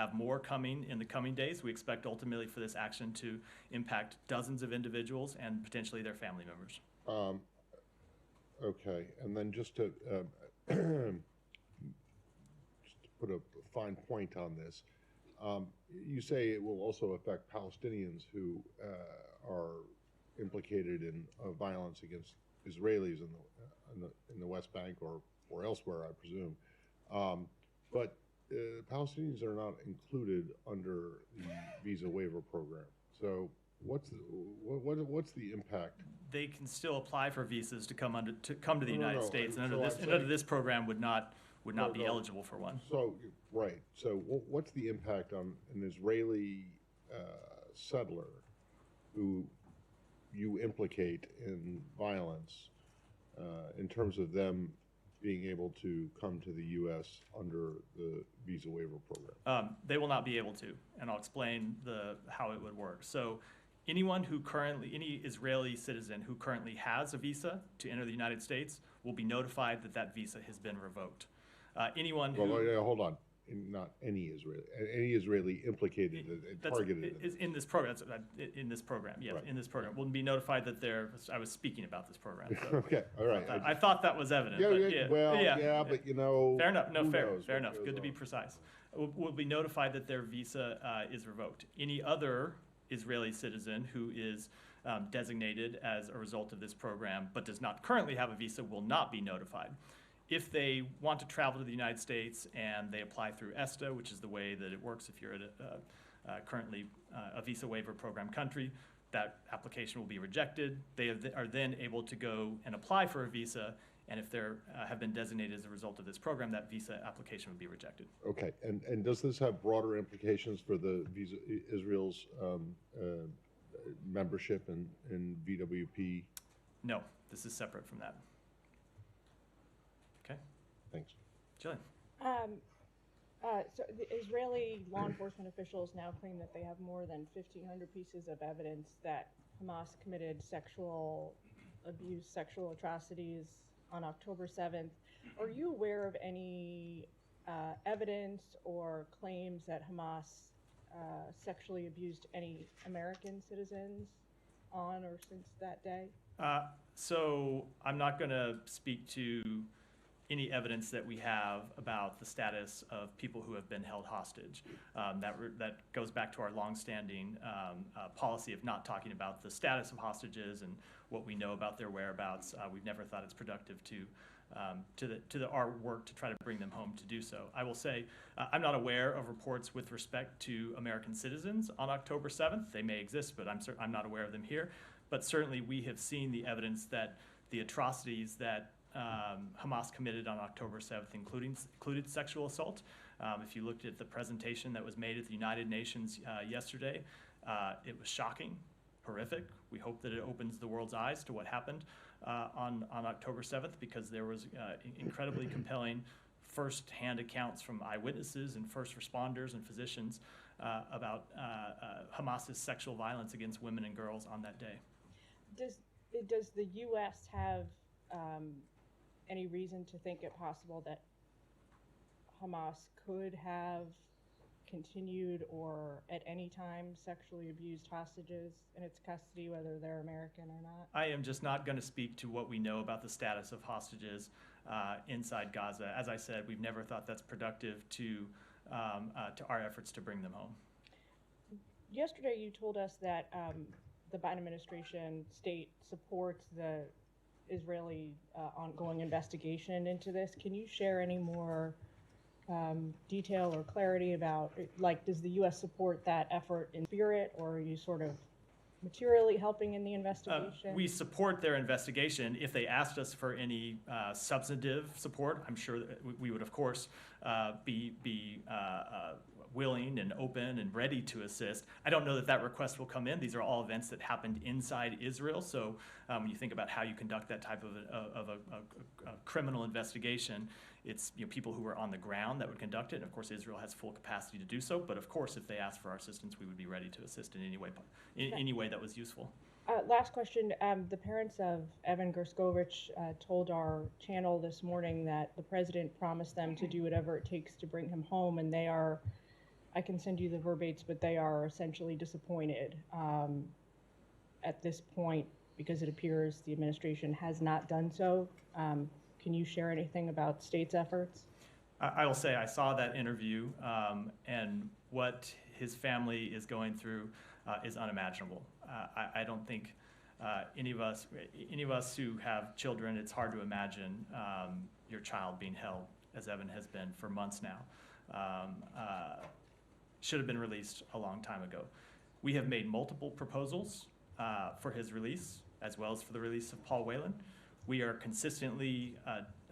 have more coming in the coming days. We expect ultimately for this action to impact dozens of individuals and potentially their family members. Okay, and then just to put a fine point on this, you say it will also affect Palestinians who are implicated in violence against Israelis in the West Bank or elsewhere, I presume. But Palestinians are not included under the visa waiver program. So what's the impact? They can still apply for visas to come to the United States, and So under this program would not be eligible for one. So right. So what's the impact on an Israeli settler who you implicate in violence in terms of them being able to come to the U.S. under the visa waiver program? They will not be able to, and I'll explain how it would work. So any Israeli citizen who currently has a visa to enter the United States will be notified that that visa has been revoked. Hold on. Not any Israeli implicated and targeted in this program. In this program, yes, right. In this program, will be notified that I was speaking about this program. So okay, all right. I thought that was evident. But you know. Fair enough. No, fair enough. Good to be precise. Will be notified that their visa is revoked. Any other Israeli citizen who is designated as a result of this program but does not currently have a visa will not be notified. If they want to travel to the United States and they apply through ESTA, which is the way that it works if you're currently a visa waiver program country, that application will be rejected. They are then able to go and apply for a visa, and if they have been designated as a result of this program, that visa application would be rejected. Okay, and does this have broader implications for the visa Israel's membership in VWP? No, this is separate from that. Okay. Thanks. Jillian. So the Israeli law enforcement officials now claim that they have more than 1,500 pieces of evidence that Hamas committed sexual abuse, sexual atrocities on October 7th. Are you aware of any evidence or claims that Hamas sexually abused any American citizens on or since that day? So I'm not going to speak to any evidence that we have about the status of people who have been held hostage. That goes back to our longstanding policy of not talking about the status of hostages and what we know about their whereabouts. We've never thought it's productive to our work to try to bring them home to do so. I will say I'm not aware of reports with respect to American citizens on October 7th. They may exist, but I'm not aware of them here. But certainly we have seen the evidence that the atrocities that Hamas committed on October 7th included sexual assault. If you looked at the presentation that was made at the United Nations yesterday, it was shocking, horrific. We hope that it opens the world's eyes to what happened on October 7th, because there was incredibly compelling first-hand accounts from eyewitnesses and first responders and physicians about Hamas's sexual violence against women and girls on that day. Does the U.S. have any reason to think it possible that Hamas could have continued or at any time sexually abused hostages in its custody, whether they're American or not? I am just not going to speak to what we know about the status of hostages inside Gaza. As I said, we've never thought that's productive to our efforts to bring them home. Yesterday you told us that the Biden administration supports the Israeli ongoing investigation into this. Can you share any more detail or clarity about, like, does the U.S. support that effort in spirit, or are you sort of materially helping in the investigation? We support their investigation. If they asked us for any substantive support, I'm sure that we would, of course, be willing and open and ready to assist. I don't know that request will come in. These are all events that happened inside Israel. So when you think about how you conduct that type of a criminal investigation, it's people who are on the ground that would conduct it. And of course, Israel has full capacity to do so. But of course, if they ask for our assistance, we would be ready to assist in any way that was useful. Last question. The parents of Evan Gerskovich told our channel this morning that the president promised them to do whatever it takes to bring him home, and they are I can send you the verbates, but they are essentially disappointed at this point because it appears the administration has not done so. Can you share anything about state's efforts? I will say I saw that interview, and what his family is going through is unimaginable. I don't think any of us who have children, it's hard to imagine your child being held, as Evan has been for months now. Should have been released a long time ago. We have made multiple proposals for his release, as well as for the release of Paul Whelan. We are consistently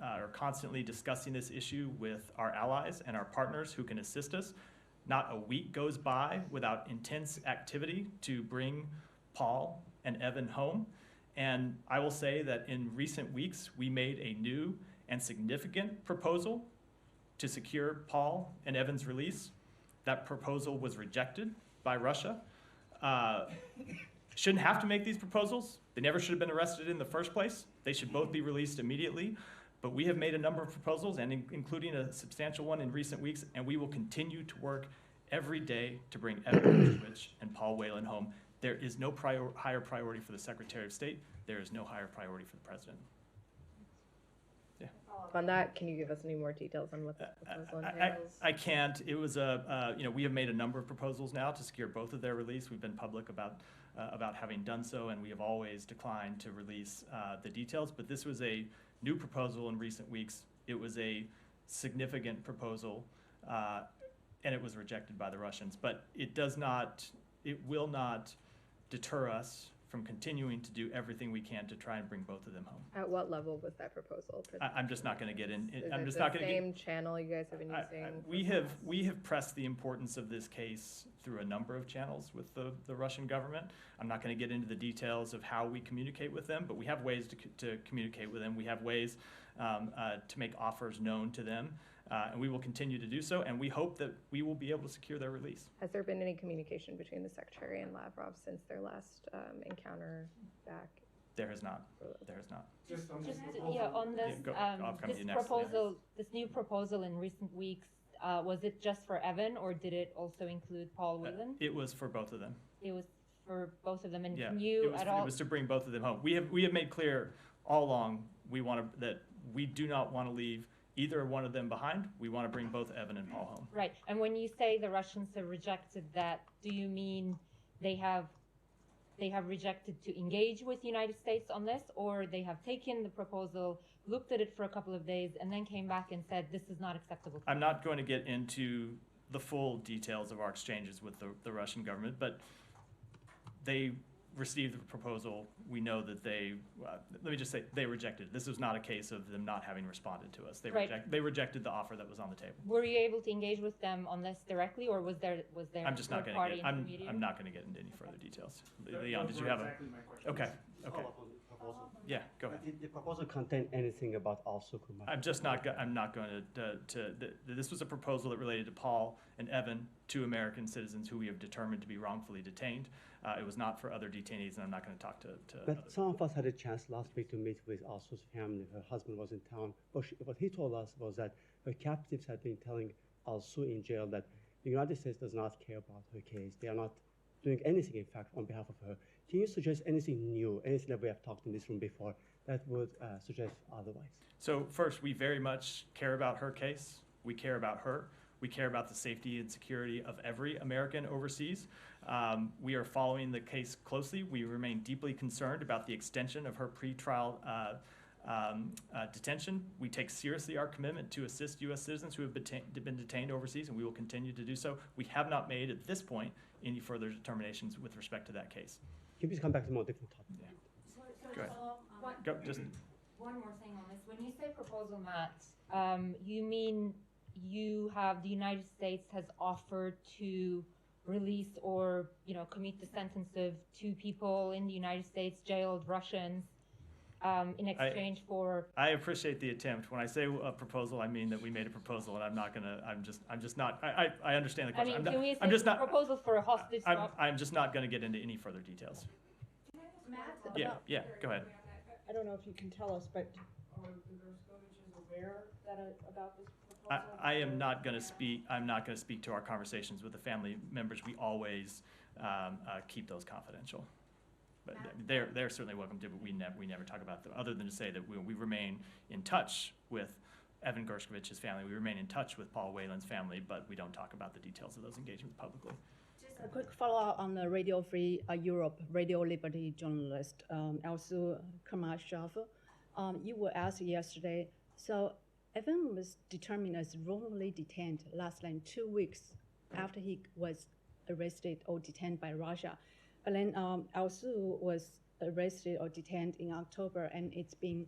or constantly discussing this issue with our allies and our partners who can assist us. Not a week goes by without intense activity to bring Paul and Evan home. And I will say that in recent weeks, we made a new and significant proposal to secure Paul and Evan's release. That proposal was rejected by Russia. Shouldn't have to make these proposals. They never should have been arrested in the first place. They should both be released immediately. But we have made a number of proposals, and including a substantial one in recent weeks, and we will continue to work every day to bring Evan Gershwin and Paul Whelan home. There is no higher priority for the Secretary of State. There is no higher priority for the President. Yeah. On that, can you give us any more details on what the proposal entails? I can't. It was we have made a number of proposals now to secure both of their release. We've been public about having done so, and we have always declined to release the details. But this was a new proposal in recent weeks. It was a significant proposal, and it was rejected by the Russians. But it will not deter us from continuing to do everything we can to try and bring both of them home. At what level was that proposal? I'm just not going to get in. Is I'm it just the not going to get. Same channel you guys have been using? We have pressed the importance of this case through a number of channels with the Russian government. I'm not going to get into the details of how we communicate with them, but we have ways to communicate with them. We have ways to make offers known to them, and we will continue to do so. And we hope that we will be able to secure their release. Has there been any communication between the Secretary and Lavrov since their last encounter back? There has not. There has not. On this, I'll come to you next. this new proposal in recent weeks, was it just for Evan, or did it also include Paul Whelan? It was for both of them. It was for both of them, and Yeah, can you it was to bring both of them home. We have made clear all along that we do not want to leave either one of them behind. We want to bring both Evan and Paul home. Right, and when you say the Russians have rejected that, do you mean they have rejected to engage with the United States on this, or they have taken the proposal, looked at it for a couple of days, and then came back and said, this is not acceptable? I'm not going to get into the full details of our exchanges with the Russian government, but they received the proposal. We know that let me just say, they rejected it. This was not a case of them not having responded to us. They rejected the offer that was on the table. Were you able to engage with them on this directly, or was there I'm just not going to get. I'm not going to get into any further details. Leon, did you have Okay. Yeah, go ahead. Did the proposal contain anything about Al-Sukurma? I'm not going to. This was a proposal that related to Paul and Evan, two American citizens who we have determined to be wrongfully detained. It was not for other detainees, and I'm not going to talk to But some of us had a chance last week to meet with Alsu's family. Her husband was in town. What he told us was that her captives had been telling Alsu in jail that the United States does not care about her case. They are not doing anything, in fact, on behalf of her. Can you suggest anything new, anything that we have talked in this room before that would suggest otherwise? So first, we very much care about her case. We care about her. We care about the safety and security of every American overseas. We are following the case closely. We remain deeply concerned about the extension of her pretrial detention. We take seriously our commitment to assist U.S. citizens who have been detained overseas, and we will continue to do so. We have not made, at this point, any further determinations with respect to that case. Can you please come back to a more different topic? Yeah. So Go ahead. Just one more thing on this. When you say proposal, Matt, you mean the United States has offered to release or commute the sentence of two people in the United States, jailed Russians, in exchange for. I appreciate the attempt. When I say a proposal, I mean that we made a proposal, and I'm just not. I understand the question. I mean, can we say proposal for a hostage swap? I'm just not going to get into any further details. Yeah. Go ahead. I don't know if you can tell us, but are the Gershkovich aware about this proposal? I am not going to speak. I'm not going to speak to our conversations with the family members. We always keep those confidential. But they're certainly welcome to. But we never talk about them, other than to say that we remain in touch with Evan Gershkovich's family. We remain in touch with Paul Whelan's family, but we don't talk about the details of those engagements publicly. Just a quick follow-up on the Radio Free Europe, Radio Liberty journalist, also Kamal Shaffer. You were asked yesterday, so Evan was determined as wrongfully detained less than 2 weeks after he was arrested or detained by Russia. But then Alsu was arrested or detained in October, and it's been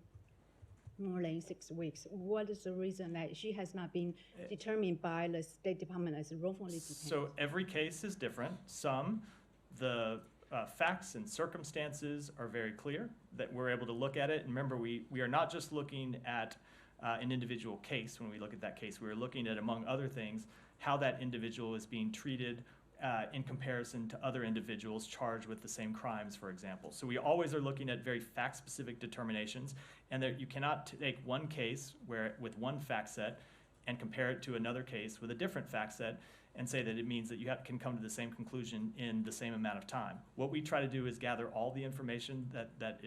more than 6 weeks. What is the reason that she has not been determined by the State Department as wrongfully detained? So every case is different. The facts and circumstances are very clear that we're able to look at it. And remember, we are not just looking at an individual case. When we look at that case, we're looking at, among other things, how that individual is being treated in comparison to other individuals charged with the same crimes, for example. So we always are looking at very fact-specific determinations, and that you cannot take one case with one fact set and compare it to another case with a different fact set and say that it means that you can come to the same conclusion in the same amount of time. What we try to do is gather all the information that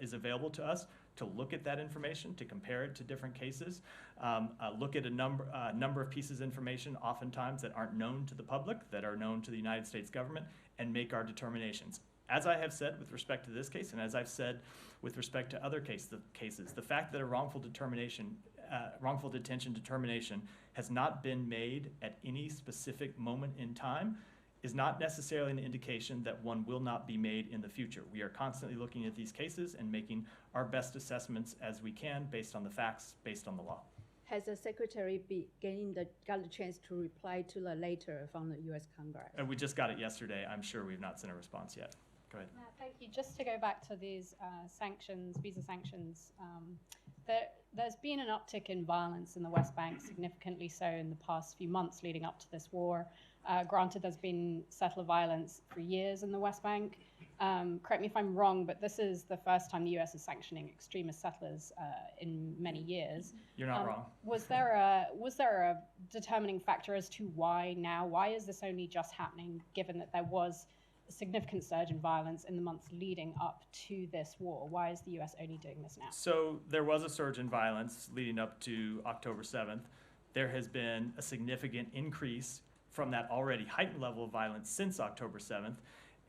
is available to us, to look at that information, to compare it to different cases, look at a number of pieces of information, oftentimes that aren't known to the public, that are known to the United States government, and make our determinations. As I have said with respect to this case, and as I've said with respect to other cases, the fact that a wrongful detention determination has not been made at any specific moment in time is not necessarily an indication that one will not be made in the future. We are constantly looking at these cases and making our best assessments as we can based on the facts, based on the law. Has the Secretary got the chance to reply to the letter from the U.S. Congress? We just got it yesterday. I'm sure we've not sent a response yet. Go ahead. Thank you. Just to go back to these sanctions, visa sanctions, there's been an uptick in violence in the West Bank, significantly so in the past few months leading up to this war. Granted, there's been settler violence for years in the West Bank. Correct me if I'm wrong, but this is the first time the U.S. is sanctioning extremist settlers in many years. You're not wrong. Was there a determining factor as to why now? Why is this only just happening, given that there was a significant surge in violence in the months leading up to this war? Why is the U.S. only doing this now? So there was a surge in violence leading up to October 7th. There has been a significant increase from that already heightened level of violence since October 7th.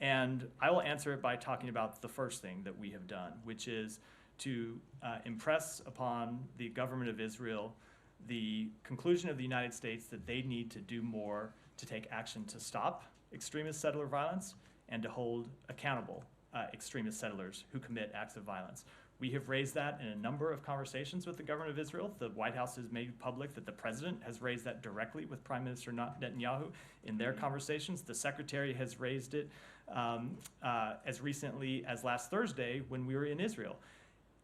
And I will answer it by talking about the first thing that we have done, which is to impress upon the government of Israel the conclusion of the United States that they need to do more to take action to stop extremist settler violence and to hold accountable extremist settlers who commit acts of violence. We have raised that in a number of conversations with the government of Israel. The White House has made public that the president has raised that directly with Prime Minister Netanyahu in their conversations. The secretary has raised it as recently as last Thursday when we were in Israel.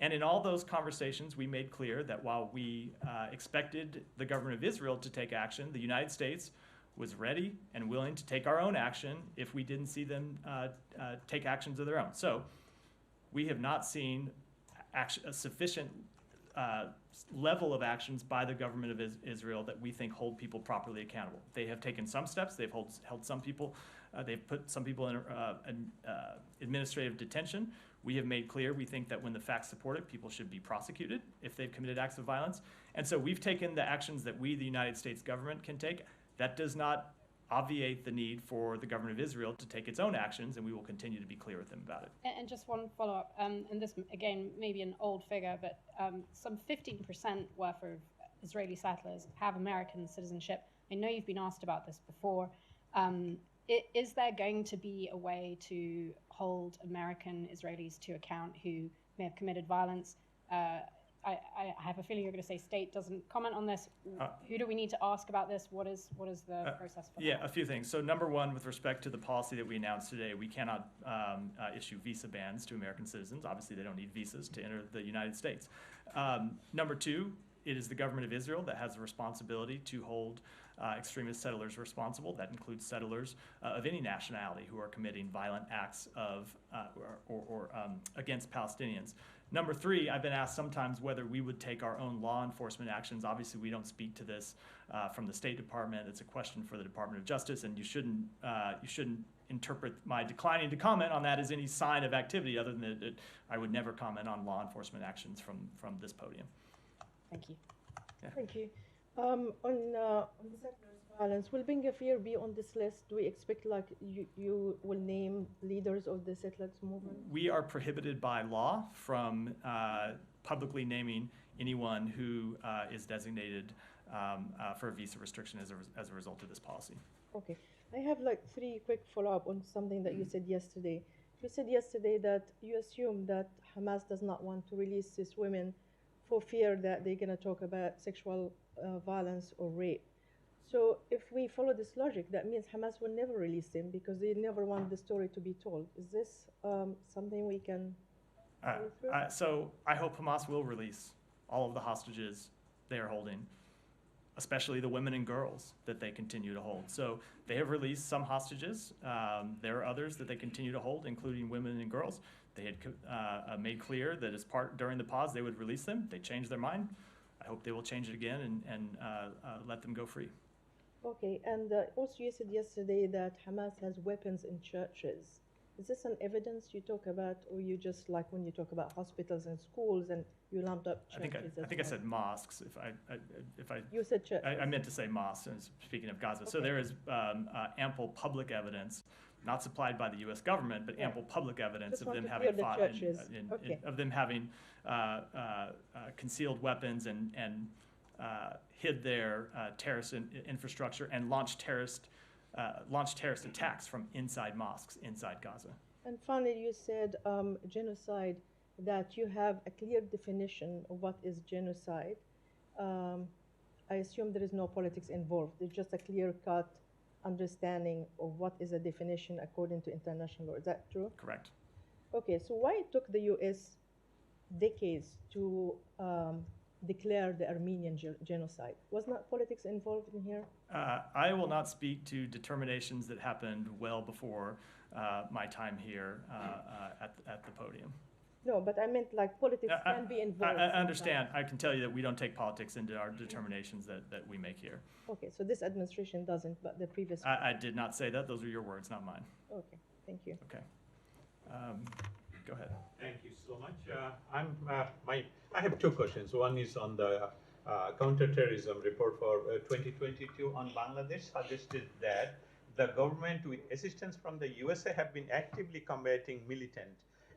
And in all those conversations, we made clear that while we expected the government of Israel to take action, the United States was ready and willing to take our own action if we didn't see them take actions of their own. So we have not seen a sufficient level of actions by the government of Israel that we think hold people properly accountable. They have taken some steps. They've held some people. They've put some people in administrative detention. We have made clear we think that when the facts support it, people should be prosecuted if they've committed acts of violence. And so we've taken the actions that we, the United States government, can take. That does not obviate the need for the government of Israel to take its own actions, and we will continue to be clear with them about it. And just one follow-up, and this, again, maybe an old figure, but some 15% worth of Israeli settlers have American citizenship. I know you've been asked about this before. Is there going to be a way to hold American Israelis to account who may have committed violence? I have a feeling you're going to say state doesn't comment on this. Who do we need to ask about this? What is the process for that? Yeah, a few things. So number one, with respect to the policy that we announced today, we cannot issue visa bans to American citizens. Obviously, they don't need visas to enter the United States. Number two, it is the government of Israel that has the responsibility to hold extremist settlers responsible. That includes settlers of any nationality who are committing violent acts of or against Palestinians. Number three, I've been asked sometimes whether we would take our own law enforcement actions. Obviously, we don't speak to this from the State Department. It's a question for the Department of Justice, and you shouldn't interpret my declining to comment on that as any sign of activity, other than that I would never comment on law enforcement actions from this podium. Thank you. Thank you. On the settlers' violence, will Benghazi be on this list? Do we expect like you will name leaders of the settlers movement? We are prohibited by law from publicly naming anyone who is designated for a visa restriction as a result of this policy. Okay. I have like 3 quick follow-up on something that you said yesterday. You said yesterday that you assume that Hamas does not want to release these women for fear that they're going to talk about sexual violence or rape. So if we follow this logic, that means Hamas will never release them because they never want the story to be told. Is this something we can follow through? So I hope Hamas will release all of the hostages they are holding, especially the women and girls that they continue to hold. So they have released some hostages. There are others that they continue to hold, including women and girls. They had made clear that as during the pause they would release them. They changed their mind. I hope they will change it again and let them go free. Okay, and also you said yesterday that Hamas has weapons in churches. Is this an evidence you talk about, or you just like when you talk about hospitals and schools and you lumped up churches? I think I said mosques. If I You said churches. I meant to say mosques. Speaking of Gaza, Okay. so there is ample public evidence, not supplied by the U.S. government, but ample public evidence Just of want them to having clear the fought, churches. Okay. of them having concealed weapons and hid their terrorist infrastructure and launched terrorist attacks from inside mosques inside Gaza. And finally, you said genocide, that you have a clear definition of what is genocide. I assume there is no politics involved. There's just a clear-cut understanding of what is a definition according to international law. Is that true? Correct. Okay, so why it took the U.S. decades to declare the Armenian genocide? Was not politics involved in here? I will not speak to determinations that happened well before my time here at the podium. No, but I meant like politics can be involved. I understand. I can tell you that we don't take politics into our determinations that we make here. Okay, so this administration doesn't, but the previous. I did not say that. Those are your words, not mine. Okay, thank you. Okay. Go ahead. Thank you so much. I have 2 questions. One is on the counterterrorism report for 2022 on Bangladesh suggested that the government, with assistance from the USA, have been actively combating militant,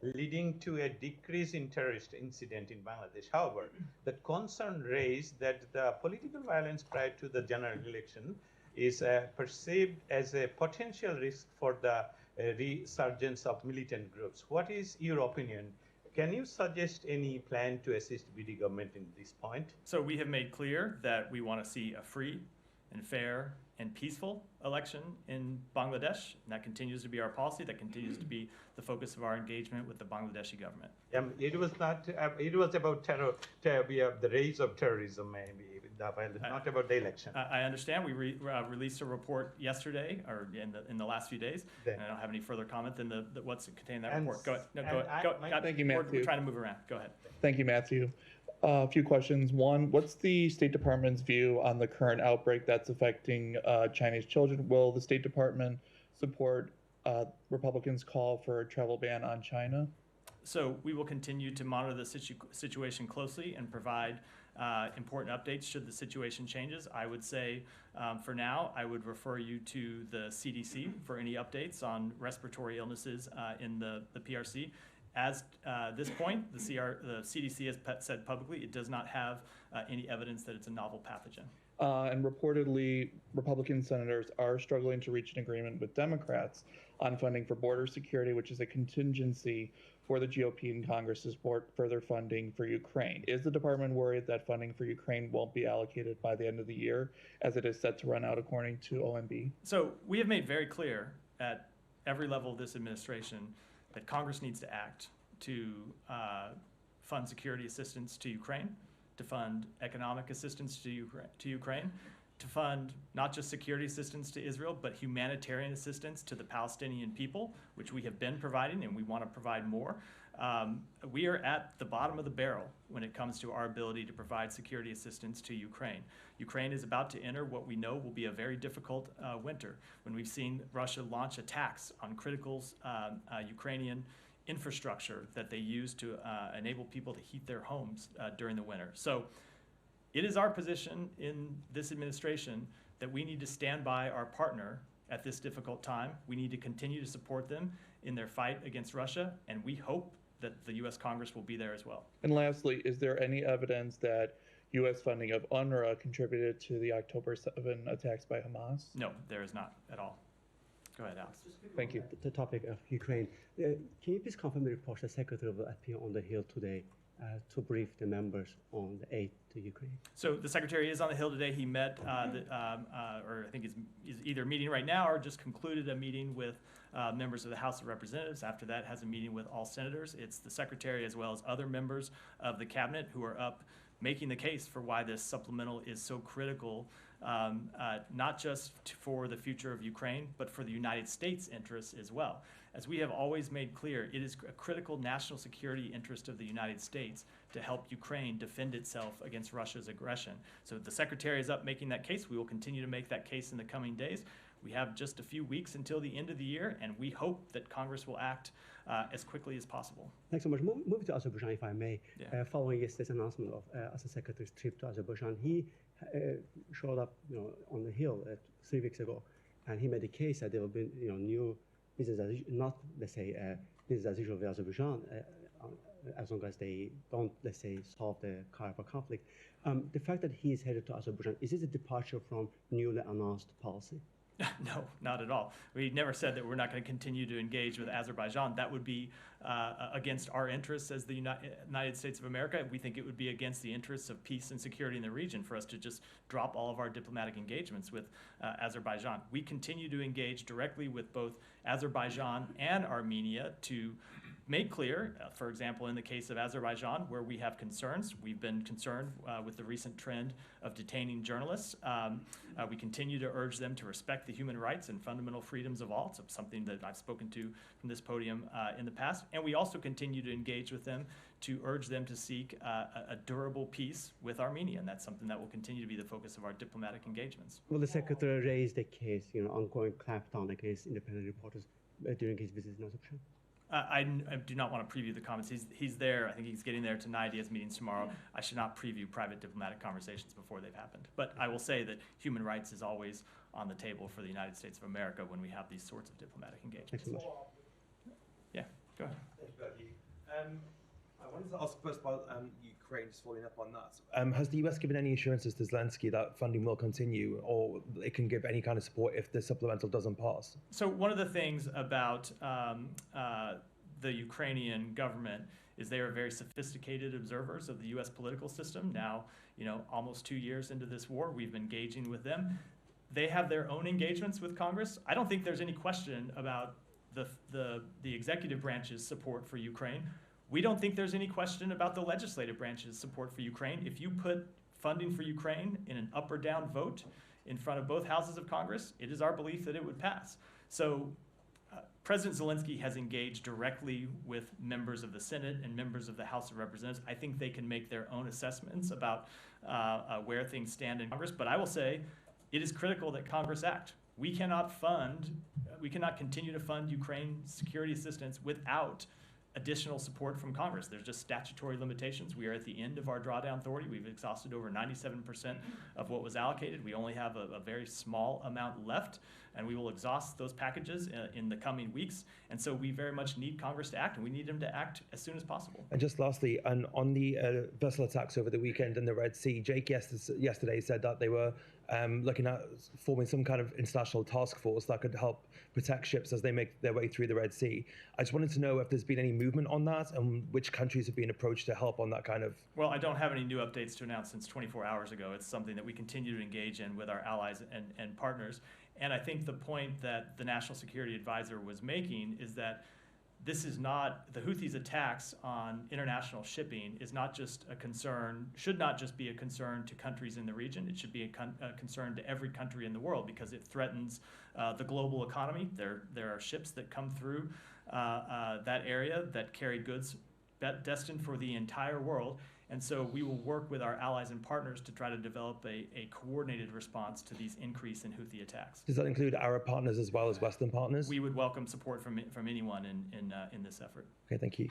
leading to a decrease in terrorist incident in Bangladesh. However, the concern raised that the political violence prior to the general election is perceived as a potential risk for the resurgence of militant groups. What is your opinion? Can you suggest any plan to assist BD government in this point? So we have made clear that we want to see a free and fair and peaceful election in Bangladesh, and that continues to be our policy. That continues to be the focus of our engagement with the Bangladeshi government. It was not. It was about the rise of terrorism, maybe, not about the election. I understand. We released a report yesterday, or in the last few days, and I don't have any further comment than what's contained in that report. Go ahead. No, go ahead. Thank you, Matthew. We're trying to move around. Go ahead. Thank you, Matthew. A few questions. One, what's the State Department's view on the current outbreak that's affecting Chinese children? Will the State Department support Republicans' call for a travel ban on China? So we will continue to monitor the situation closely and provide important updates should the situation changes. I would say for now, I would refer you to the CDC for any updates on respiratory illnesses in the PRC. As this point, the CDC has said publicly it does not have any evidence that it's a novel pathogen. And reportedly, Republican senators are struggling to reach an agreement with Democrats on funding for border security, which is a contingency for the GOP in Congress to support further funding for Ukraine. Is the department worried that funding for Ukraine won't be allocated by the end of the year, as it is set to run out according to OMB? So we have made very clear at every level of this administration that Congress needs to act to fund security assistance to Ukraine, to fund economic assistance to Ukraine, to fund not just security assistance to Israel, but humanitarian assistance to the Palestinian people, which we have been providing and we want to provide more. We are at the bottom of the barrel when it comes to our ability to provide security assistance to Ukraine. Ukraine is about to enter what we know will be a very difficult winter, when we've seen Russia launch attacks on critical Ukrainian infrastructure that they use to enable people to heat their homes during the winter. So it is our position in this administration that we need to stand by our partner at this difficult time. We need to continue to support them in their fight against Russia, and we hope that the U.S. Congress will be there as well. And lastly, is there any evidence that U.S. funding of UNRWA contributed to the October 7 attacks by Hamas? No, there is not at all. Go ahead, Alex. Thank you. The topic of Ukraine. Can you please confirm the report the Secretary will appear on the Hill today to brief the members on the aid to Ukraine? So the Secretary is on the Hill today. He met, or I think is either meeting right now or just concluded a meeting with members of the House of Representatives. After that, has a meeting with all senators. It's the Secretary as well as other members of the Cabinet who are up making the case for why this supplemental is so critical, not just for the future of Ukraine, but for the United States' interests as well. As we have always made clear, it is a critical national security interest of the United States to help Ukraine defend itself against Russia's aggression. So the Secretary is up making that case. We will continue to make that case in the coming days. We have just a few weeks until the end of the year, and we hope that Congress will act as quickly as possible. Thanks so much. Moving to Azerbaijan, if I may. Yeah. Following yesterday's announcement of Assistant Secretary's trip to Azerbaijan, he showed up, on the Hill 3 weeks ago, and he made a case that there will be, new business as usual, not let's say business as usual with Azerbaijan, as long as they don't, let's say, solve the Karabakh conflict. The fact that he is headed to Azerbaijan, is this a departure from newly announced policy? No, not at all. We never said that we're not going to continue to engage with Azerbaijan. That would be against our interests as the United States of America. We think it would be against the interests of peace and security in the region for us to just drop all of our diplomatic engagements with Azerbaijan. We continue to engage directly with both Azerbaijan and Armenia to make clear, for example, in the case of Azerbaijan, where we have concerns, we've been concerned with the recent trend of detaining journalists. We continue to urge them to respect the human rights and fundamental freedoms of all. It's something that I've spoken to from this podium in the past. And we also continue to engage with them to urge them to seek a durable peace with Armenia. And that's something that will continue to be the focus of our diplomatic engagements. Will the Secretary raise the case, ongoing clampdown against independent reporters during his visit in Azerbaijan? I do not want to preview the comments. He's there. I think he's getting there tonight. He has meetings tomorrow. I should not preview private diplomatic conversations before they've happened. But I will say that human rights is always on the table for the United States of America when we have these sorts of diplomatic engagements. Thanks so much. Yeah, go ahead. Thank you. I wanted to ask first about Ukraine, just following up on that. Has the US given any assurances to Zelensky that funding will continue, or it can give any kind of support if the supplemental doesn't pass? So one of the things about the Ukrainian government is they are very sophisticated observers of the U.S. political system. Now, almost 2 years into this war, we've been engaging with them. They have their own engagements with Congress. I don't think there's any question about the executive branch's support for Ukraine. We don't think there's any question about the legislative branch's support for Ukraine. If you put funding for Ukraine in an up or down vote in front of both houses of Congress, it is our belief that it would pass. So President Zelensky has engaged directly with members of the Senate and members of the House of Representatives. I think they can make their own assessments about where things stand in Congress. But I will say it is critical that Congress act. We cannot continue to fund Ukraine security assistance without additional support from Congress. There's just statutory limitations. We are at the end of our drawdown authority. We've exhausted over 97% of what was allocated. We only have a very small amount left, and we will exhaust those packages in the coming weeks. And so we very much need Congress to act, and we need them to act as soon as possible. And just lastly, on the vessel attacks over the weekend in the Red Sea, Jake yesterday said that they were looking at forming some kind of international task force that could help protect ships as they make their way through the Red Sea. I just wanted to know if there's been any movement on that and which countries have been approached to help on that kind of... Well, I don't have any new updates to announce since 24 hours ago. It's something that we continue to engage in with our allies and partners. And I think the point that the National Security Advisor was making is that this is not, the Houthis' attacks on international shipping is not just a concern, should not just be a concern to countries in the region. It should be a concern to every country in the world because it threatens the global economy. There are ships that come through that area that carry goods destined for the entire world. And so we will work with our allies and partners to try to develop a coordinated response to these increase in Houthi attacks. Does that include Arab partners as well as Western partners? We would welcome support from anyone in this effort. Okay, thank you.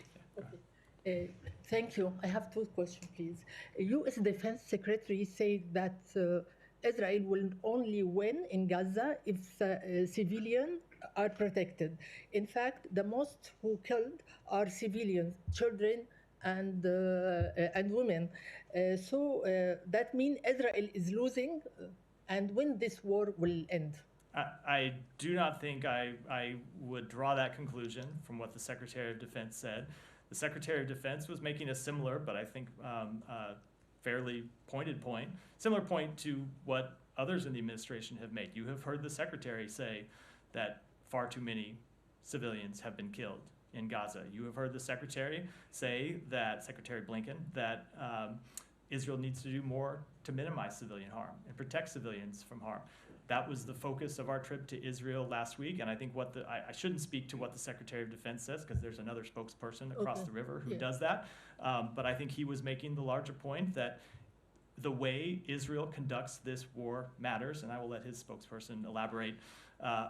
Thank you. I have two questions, please. U.S. Defense Secretary said that Israel will only win in Gaza if civilians are protected. In fact, the most who killed are civilians, children, and women. So that means Israel is losing, and when this war will end? I do not think I would draw that conclusion from what the Secretary of Defense said. The Secretary of Defense was making a similar, but I think fairly pointed point, similar point to what others in the administration have made. You have heard the Secretary say that far too many civilians have been killed in Gaza. You have heard the Secretary say that, Secretary Blinken, that Israel needs to do more to minimize civilian harm and protect civilians from harm. That was the focus of our trip to Israel last week, and I think I shouldn't speak to what the Secretary of Defense says because there's another spokesperson across the river who does that, but I think he was making the larger point that the way Israel conducts this war matters, and I will let his spokesperson elaborate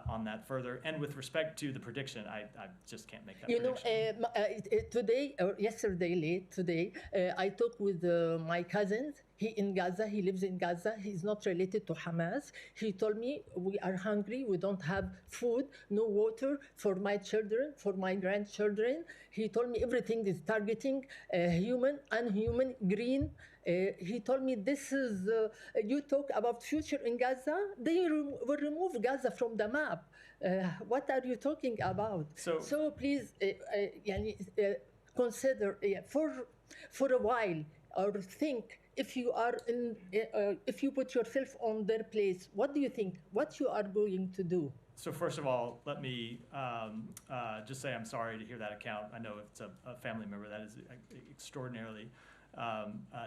on that further. And with respect to the prediction, I just can't make that prediction. Today or yesterday late today, I talked with my cousins. He in Gaza, he lives in Gaza. He's not related to Hamas. He told me, we are hungry, we don't have food, no water for my children, for my grandchildren. He told me everything is targeting human, unhuman, green. He told me this is, you talk about future in Gaza, they will remove Gaza from the map. What are you talking about? So please consider for a while or think if you are if you put yourself on their place, what do you think? What you are going to do? So first of all, let me just say I'm sorry to hear that account. I know it's a family member that is extraordinarily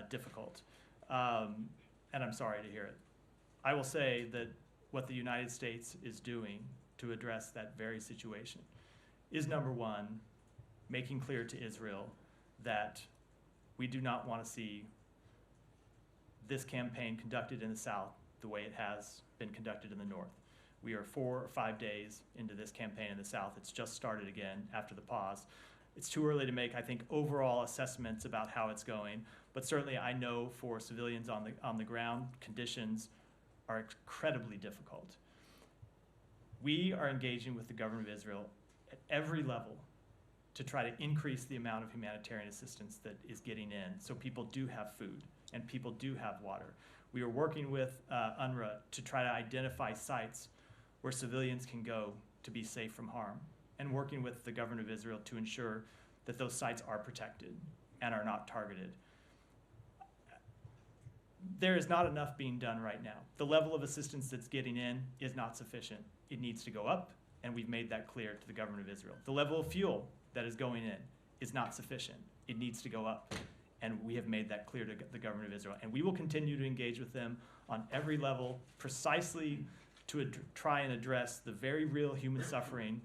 difficult, and I'm sorry to hear it. I will say that what the United States is doing to address that very situation is, number one, making clear to Israel that we do not want to see this campaign conducted in the South the way it has been conducted in the North. We are 4 or 5 days into this campaign in the South. It's just started again after the pause. It's too early to make, I think, overall assessments about how it's going, but certainly I know for civilians on the ground, conditions are incredibly difficult. We are engaging with the government of Israel at every level to try to increase the amount of humanitarian assistance that is getting in so people do have food and people do have water. We are working with UNRWA to try to identify sites where civilians can go to be safe from harm, and working with the government of Israel to ensure that those sites are protected and are not targeted. There is not enough being done right now. The level of assistance that's getting in is not sufficient. It needs to go up, and we've made that clear to the government of Israel. The level of fuel that is going in is not sufficient. It needs to go up, and we have made that clear to the government of Israel. And we will continue to engage with them on every level precisely to try and address the very real human suffering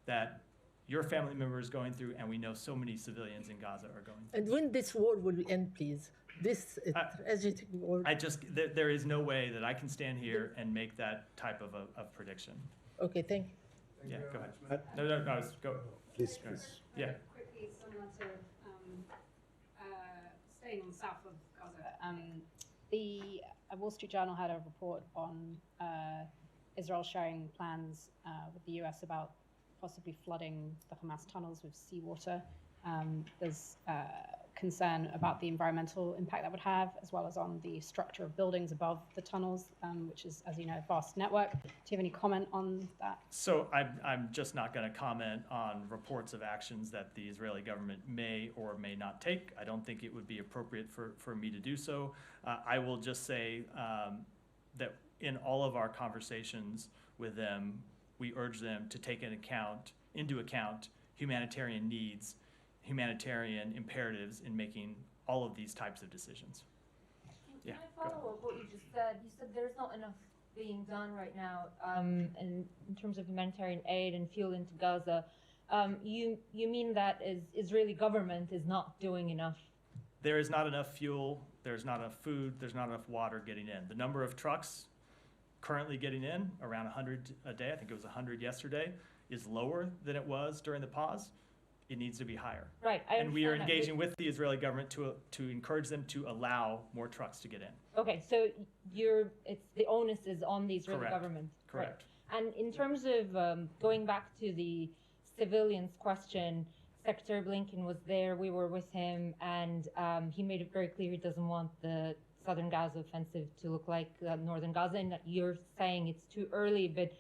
that your family member is going through, and we know so many civilians in Gaza are going through. And when this war will end, please? This tragic war. There is no way that I can stand here and make that type of prediction. Okay, thank you. Yeah, go ahead. No, go. Please. Yeah. Quickly, similar to staying on the south of Gaza, the Wall Street Journal had a report on Israel sharing plans with the US about possibly flooding the Hamas tunnels with seawater. There's concern about the environmental impact that would have, as well as on the structure of buildings above the tunnels, which is, as you know, a vast network. Do you have any comment on that? So I'm just not going to comment on reports of actions that the Israeli government may or may not take. I don't think it would be appropriate for me to do so. I will just say that in all of our conversations with them, we urge them to take into account humanitarian needs, humanitarian imperatives in making all of these types of decisions. Can I follow up what you just said? You said there's not enough being done right now in terms of humanitarian aid and fuel into Gaza. You mean that Israeli government is not doing enough? There is not enough fuel, there's not enough food, there's not enough water getting in. The number of trucks currently getting in, around 100 a day, I think it was 100 yesterday, is lower than it was during the pause. It needs to be higher. Right. And we are engaging with the Israeli government to encourage them to allow more trucks to get in. Okay, so it's the onus is on the Israeli Correct. government. Correct. Right. And in terms of going back to the civilians question, Secretary Blinken was there, we were with him, and he made it very clear he doesn't want the southern Gaza offensive to look like northern Gaza, and that you're saying it's too early, but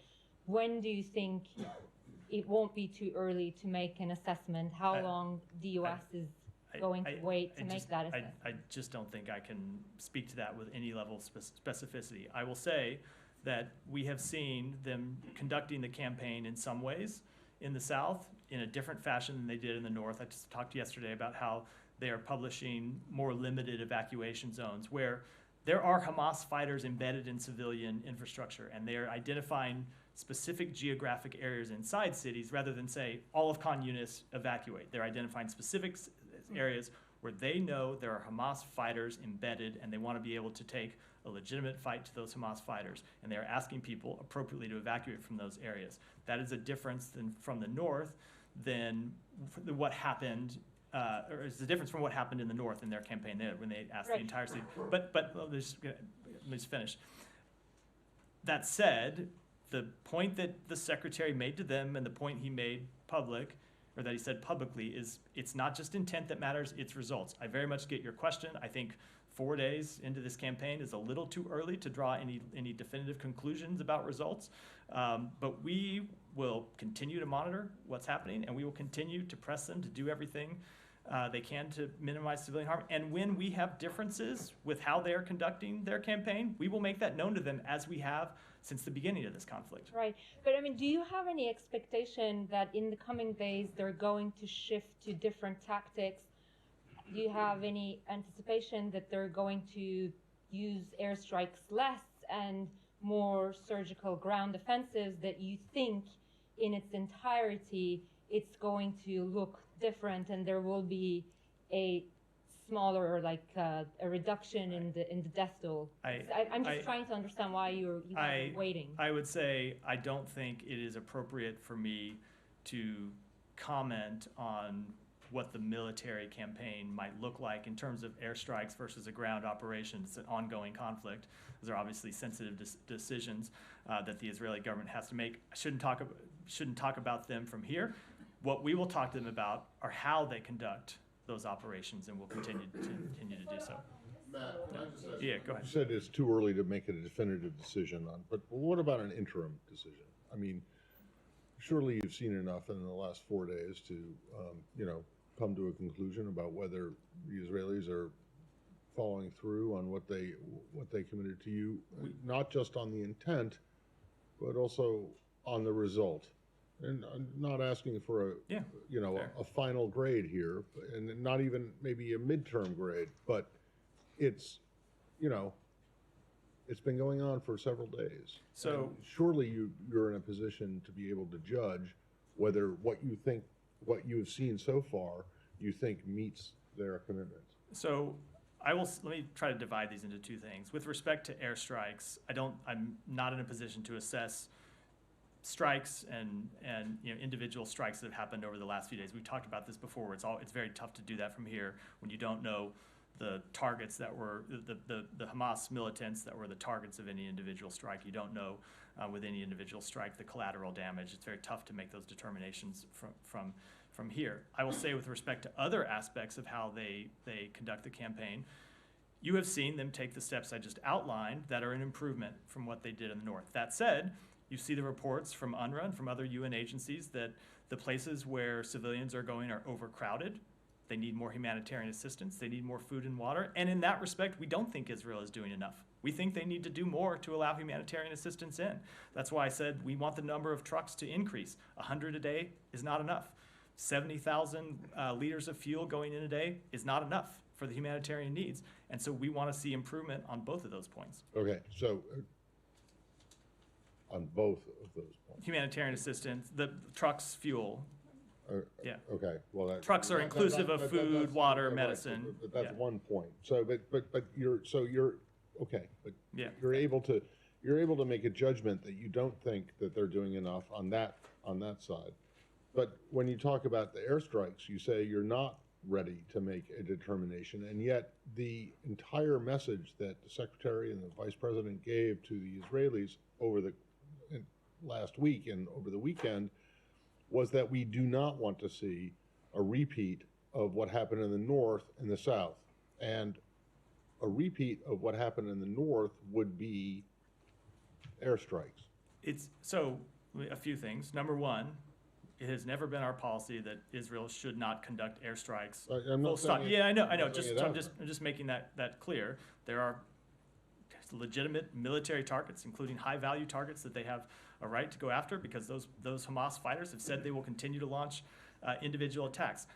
when do you think it won't be too early to make an assessment? How long the U.S. is going to wait to make that assessment? I just don't think I can speak to that with any level of specificity. I will say that we have seen them conducting the campaign in some ways in the South in a different fashion than they did in the North. I just talked yesterday about how they are publishing more limited evacuation zones where there are Hamas fighters embedded in civilian infrastructure, and they are identifying specific geographic areas inside cities rather than say all of Khan Yunis evacuate. They're identifying specific areas where they know there are Hamas fighters embedded, and they want to be able to take a legitimate fight to those Hamas fighters, and they're asking people appropriately to evacuate from those areas. That is a difference from the North than what happened, or it's a difference from what happened in the North in their campaign there when they asked the entire city. But let me just finish. That said, the point that the secretary made to them and the point he made public, or that he said publicly, is it's not just intent that matters, it's results. I very much get your question. I think 4 days into this campaign is a little too early to draw any definitive conclusions about results. But we will continue to monitor what's happening, and we will continue to press them to do everything they can to minimize civilian harm. And when we have differences with how they're conducting their campaign, we will make that known to them, as we have since the beginning of this conflict. Right. But I mean, do you have any expectation that in the coming days they're going to shift to different tactics? Do you have any anticipation that they're going to use airstrikes less and more surgical ground offensives, that you think in its entirety it's going to look different and there will be a smaller, or like a reduction in the death toll? I'm just trying to understand why you guys are waiting. I would say I don't think it is appropriate for me to comment on what the military campaign might look like in terms of airstrikes versus a ground operation. It's an ongoing conflict. Those are obviously sensitive decisions that the Israeli government has to make. I shouldn't talk about them from here. What we will talk to them about are how they conduct those operations, and we'll continue to do so. Matt, can I just ask Yeah, go ahead. You said it's too early to make a definitive decision on, but what about an interim decision? I mean, surely you've seen enough in the last 4 days to, come to a conclusion about whether the Israelis are following through on what they committed to you, not just on the intent, but also on the result. And I'm not asking for a final grade here, and not even maybe a midterm grade, but it's been going on for several days. So and surely you're in a position to be able to judge whether what you have seen so far, you think meets their commitments. So let me try to divide these into two things. With respect to airstrikes, I'm not in a position to assess strikes and individual strikes that have happened over the last few days. We've talked about this before. It's very tough to do that from here when you don't know the targets that were the Hamas militants that were the targets of any individual strike. You don't know with any individual strike the collateral damage. It's very tough to make those determinations from here. I will say, with respect to other aspects of how they conduct the campaign, you have seen them take the steps I just outlined that are an improvement from what they did in the North. That said, you see the reports from UNRWA and from other UN agencies that the places where civilians are going are overcrowded. They need more humanitarian assistance. They need more food and water. And in that respect, we don't think Israel is doing enough. We think they need to do more to allow humanitarian assistance in. That's why I said we want the number of trucks to increase. 100 a day is not enough. 70,000 liters of fuel going in a day is not enough for the humanitarian needs. And so we want to see improvement on both of those points. Okay, so on both of those points. Humanitarian assistance, the trucks, fuel. Yeah. Okay, well, that. Trucks are inclusive of food, that's- water, right, medicine. but that's Yeah. one point. So, but you're, okay, but Yeah. you're able to make a judgment that you don't think that they're doing enough on that side. But when you talk about the airstrikes, you say you're not ready to make a determination, and yet the entire message that the Secretary and the Vice President gave to the Israelis over the last week and over the weekend was that we do not want to see a repeat of what happened in the north and the south. And a repeat of what happened in the north would be airstrikes. It's so a few things. Number one, it has never been our policy that Israel should not conduct airstrikes. I'm not Full stop. saying Yeah, I know. I'm not saying I'm it just making that clear. There are legitimate military targets, including high-value targets that they have a right to go after, because those Hamas fighters have said they will continue to launch individual attacks.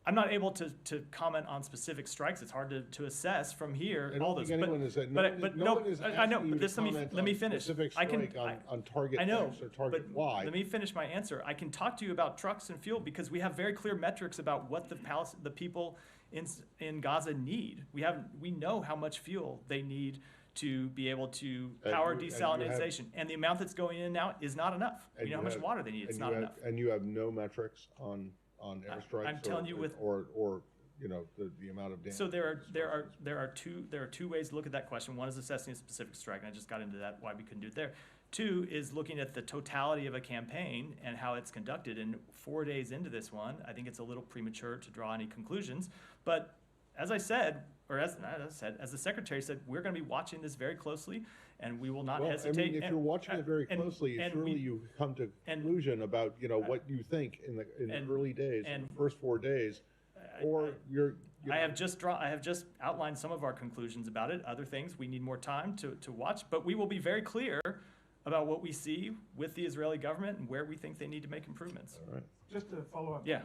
I'm not able to comment on specific strikes. It's hard to assess from here. I don't All those, think anyone is that. but No one is I know. asking you But to this comment let me on finish. specific I can. strike on target I know, X or target but Y. let me finish my answer. I can talk to you about trucks and fuel because we have very clear metrics about what the people in Gaza need. We know how much fuel they need to be able to power desalination, and the amount that's going in now is not enough. We know how much water they need. It's not enough. And you have no metrics on airstrikes. I'm telling you or you know the amount of damage. So there are two ways to look at that question. One is assessing a specific strike, and I just got into that, why we couldn't do it there. Two is looking at the totality of a campaign and how it's conducted. And 4 days into this one, I think it's a little premature to draw any conclusions. But as I said, or as the Secretary said, we're going to be watching this very closely, and we will not hesitate. I mean, if you're watching it very closely, surely you come to a conclusion about what you think in the early days, in the first 4 days. Or I have just outlined some of our conclusions about it. Other things we need more time to watch, but we will be very clear about what we see with the Israeli government and where we think they need to make improvements. All right. Just to follow up Yeah.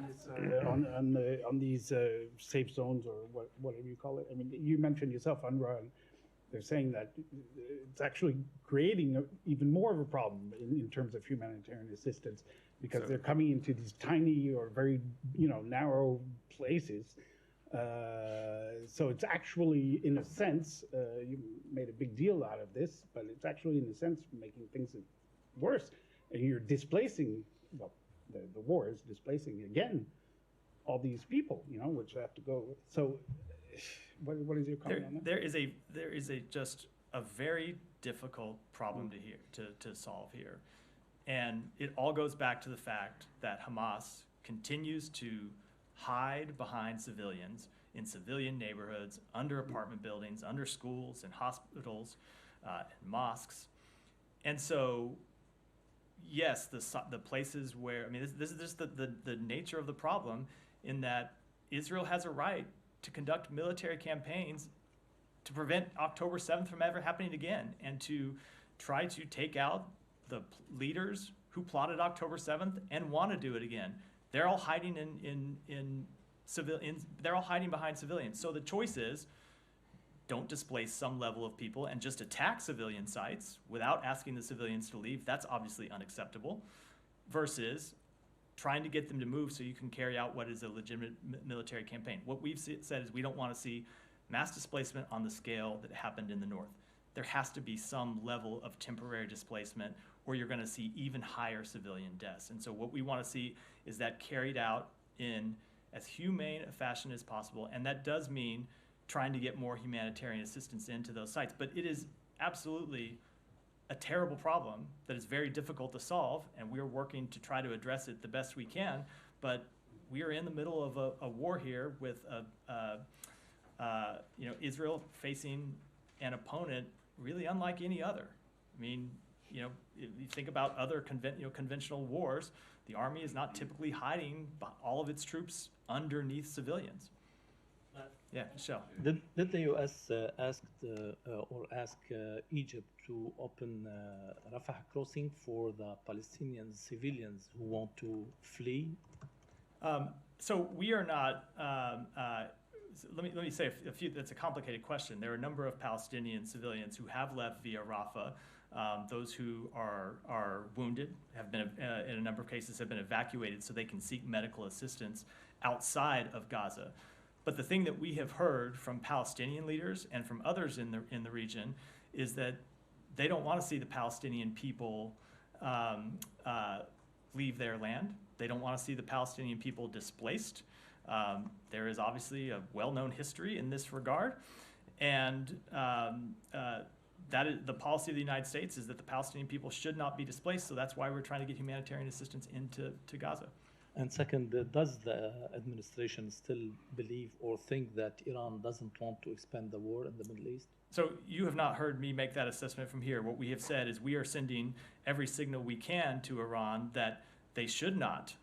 on this, on these safe zones or whatever you call it. I mean, you mentioned yourself, UNRWA, and they're saying that it's actually creating even more of a problem in terms of humanitarian assistance, because they're coming into these tiny or very narrow places. So it's actually, in a sense, you made a big deal out of this, but it's actually, in a sense, making things worse. And you're displacing, well, the war is displacing, again, all these people, which have to go. So what is your comment on that? There is just a very difficult problem to solve here. And it all goes back to the fact that Hamas continues to hide behind civilians in civilian neighborhoods, under apartment buildings, under schools and hospitals, and mosques. And so, yes, the places where, I mean, this is just the nature of the problem, in that Israel has a right to conduct military campaigns to prevent October 7th from ever happening again, and to try to take out the leaders who plotted October 7th and want to do it again. They're all hiding they're all hiding behind civilians. So the choice is, don't displace some level of people and just attack civilian sites without asking the civilians to leave. That's obviously unacceptable. Versus trying to get them to move so you can carry out what is a legitimate military campaign. What we've said is we don't want to see mass displacement on the scale that happened in the north. There has to be some level of temporary displacement, or you're going to see even higher civilian deaths. And so what we want to see is that carried out in as humane a fashion as possible, and that does mean trying to get more humanitarian assistance into those sites. But it is absolutely a terrible problem that is very difficult to solve, and we're working to try to address it the best we can. But we are in the middle of a war here with Israel facing an opponent really unlike any other. I mean, if you think about other conventional wars, the army is not typically hiding all of its troops underneath civilians. Yeah, Michelle. Did the U.S. ask Egypt to open Rafah crossing for the Palestinian civilians who want to flee? So we are not, let me say a few, that's a complicated question. There are a number of Palestinian civilians who have left via Rafah. Those who are wounded have been, in a number of cases, have been evacuated so they can seek medical assistance outside of Gaza. But the thing that we have heard from Palestinian leaders and from others in the region is that they don't want to see the Palestinian people leave their land. They don't want to see the Palestinian people displaced. There is obviously a well-known history in this regard, and that is the policy of the United States, is that the Palestinian people should not be displaced. So that's why we're trying to get humanitarian assistance into Gaza. And second, does the administration still believe or think that Iran doesn't want to expand the war in the Middle East? So you have not heard me make that assessment from here. What we have said is we are sending every signal we can to Iran that they should not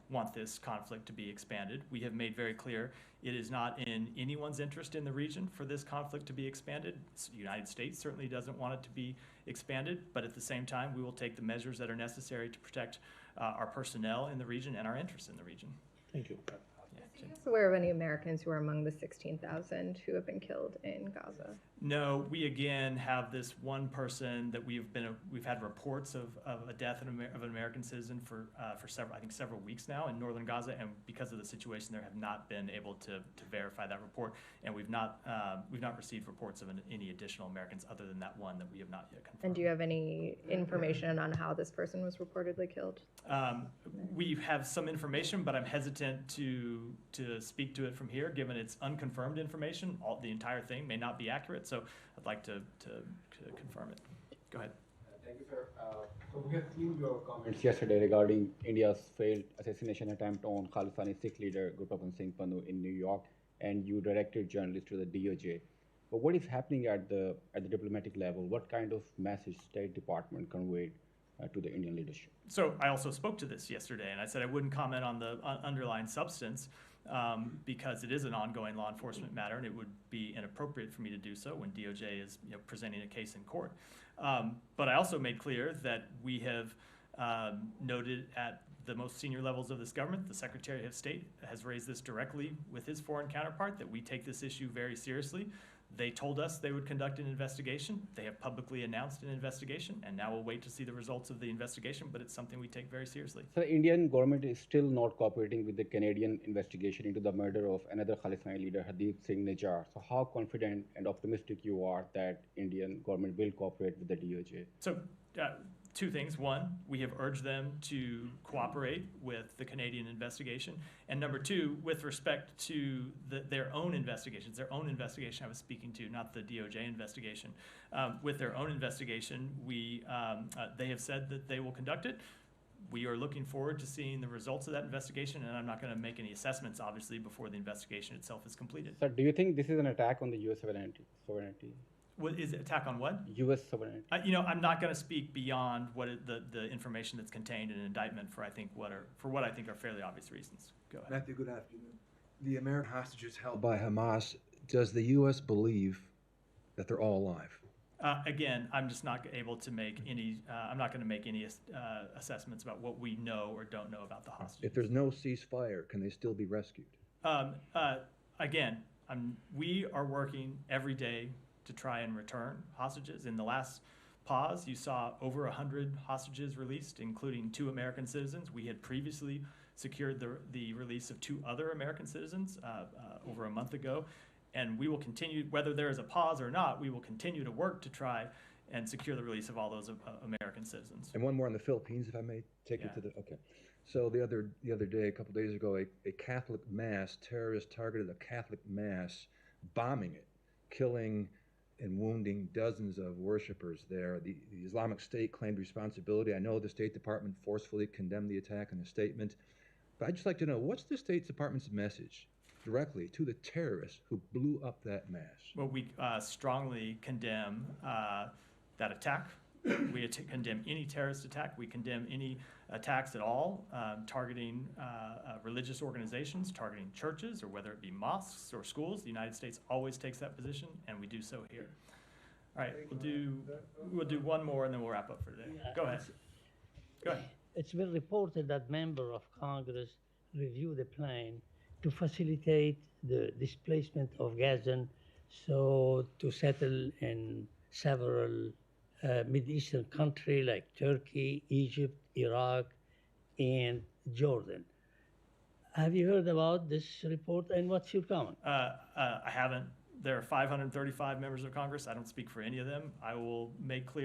want this conflict to be expanded. We have made very clear it is not in anyone's interest in the region for this conflict to be expanded. The United States certainly doesn't want it to be expanded, but at the same time, we will take the measures that are necessary to protect our personnel in the region and our interests in the region. Thank you. Are you guys aware of any Americans who are among the 16,000 who have been killed in Gaza? No, we again have this one person that we've had reports of a death of an American citizen for several weeks now in northern Gaza, and because of the situation there have not been able to verify that report, and we've not received reports of any additional Americans other than that one that we have not yet confirmed. And do you have any information on how this person was reportedly killed? We have some information, but I'm hesitant to speak to it from here, given it's unconfirmed information. The entire thing may not be accurate, so I'd like to confirm it. Go ahead. Thank you, sir. So we have seen your comments yesterday regarding India's failed assassination attempt on Khalistani Sikh leader Gurpratap Singh Pannu in New York, and you directed journalists to the DOJ. But what is happening at the diplomatic level? What kind of message State Department conveyed to the Indian leadership? So I also spoke to this yesterday, and I said I wouldn't comment on the underlying substance because it is an ongoing law enforcement matter, and it would be inappropriate for me to do so when DOJ is presenting a case in court. But I also made clear that we have noted at the most senior levels of this government, the Secretary of State has raised this directly with his foreign counterpart, that we take this issue very seriously. They told us they would conduct an investigation. They have publicly announced an investigation, and now we'll wait to see the results of the investigation, but it's something we take very seriously. So the Indian government is still not cooperating with the Canadian investigation into the murder of another Khalistani leader, Hardeep Singh Nijjar. So how confident and optimistic you are that Indian government will cooperate with the DOJ? So two things. One, we have urged them to cooperate with the Canadian investigation. And number two, with respect to their own investigations, I was speaking to, not the DOJ investigation. With their own investigation, they have said that they will conduct it. We are looking forward to seeing the results of that investigation, and I'm not going to make any assessments, obviously, before the investigation itself is completed. So do you think this is an attack on the U.S. sovereignty? What is it, attack on what? U.S. sovereignty. I'm not going to speak beyond what the information that's contained in an indictment for what I think are fairly obvious reasons. Go ahead. Matthew, good afternoon. The American hostages held by Hamas, does the U.S. believe that they're all alive? Again, I'm just not able to make any. I'm not going to make any assessments about what we know or don't know about the hostages. If there's no ceasefire, can they still be rescued? Again, we are working every day to try and return hostages. In the last pause, you saw over 100 hostages released, including 2 American citizens. We had previously secured the release of 2 other American citizens over a month ago. And we will continue, whether there is a pause or not, we will continue to work to try and secure the release of all those American citizens. And one more on the Philippines, if I may take it to the, okay. So the other day, a couple days ago, a Catholic mass, terrorists targeted a Catholic mass, bombing it, killing and wounding dozens of worshipers there. The Islamic State claimed responsibility. I know the State Department forcefully condemned the attack in a statement, but I'd just like to know, what's the State Department's message directly to the terrorists who blew up that mass? Well, we strongly condemn that attack. We condemn any terrorist attack. We condemn any attacks at all targeting religious organizations, targeting churches, or whether it be mosques or schools. The United States always takes that position, and we do so here. All right, we'll do one more, and then we'll wrap up for today. Go ahead. It's been reported that member of Congress review the plan to facilitate the displacement of Gazan, so to settle in several Middle Eastern countries like Turkey, Egypt, Iraq, and Jordan. Have you heard about this report, and what's your comment? I haven't. There are 535 members of Congress. I don't speak for any of them. I will make clear